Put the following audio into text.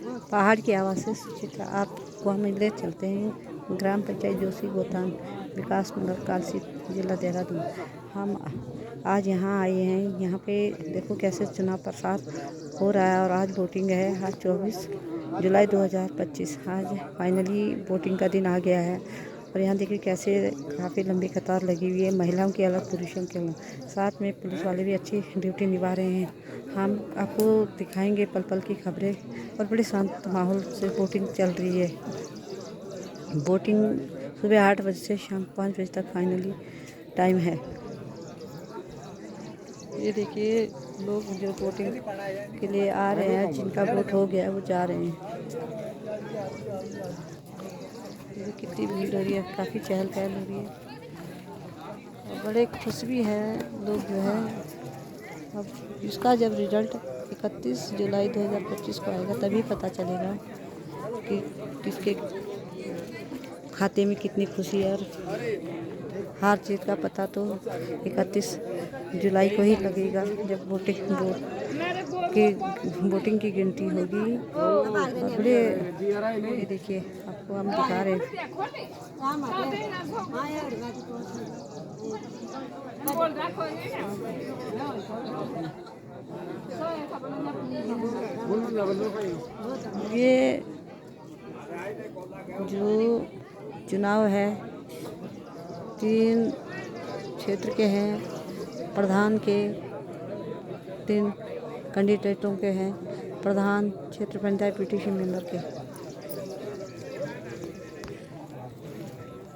पहाड़ की आवाज़ से सुचित्रा, आपको हम ले चलते हैं ग्राम पंचायत जोशी गोतान विकास मंडल कालसी जिला देहरादून। हम आज यहाँ आए हैं। यहाँ पे देखो कैसे चुनाव प्रसार हो रहा है और आज वोटिंग है। आज 24 जुलाई 2025 आज फाइनली वोटिंग का दिन आ गया है। और यहाँ देखिए कैसे काफ़ी लंबी कतार लगी हुई है, महिलाओं की अलग पुरुषों के अलग, साथ में पुलिस वाले भी अच्छी ड्यूटी निभा रहे हैं। हम आपको दिखाएंगे पल पल की खबरें। और बड़े शांत माहौल से वोटिंग चल रही है। वोटिंग सुबह 8 बजे से शाम 5 बजे तक फाइनली टाइम है। ये देखिए लोग जो वोटिंग के लिए आ रहे हैं, जिनका वोट हो गया वो जा रहे हैं। ये कितनी भीड़ हो रही है, काफ़ी चहल पहल हो रही है और बड़े खुश भी हैं लोग जो है। अब इसका जब रिजल्ट 31 जुलाई 2025 को आएगा तभी पता चलेगा कि किसके खाते में कितनी खुशी है। और हार जीत का पता तो 31 जुलाई को ही लगेगा, जब वोटिंग की गिनती होगी। बड़े ये देखिए आपको हम दिखा रहे हैं। ये जो चुनाव है 3 क्षेत्र के हैं, प्रधान के 3 कैंडिडेटों के हैं, प्रधान, क्षेत्र पंचायत, पीटीसी मेंबर के।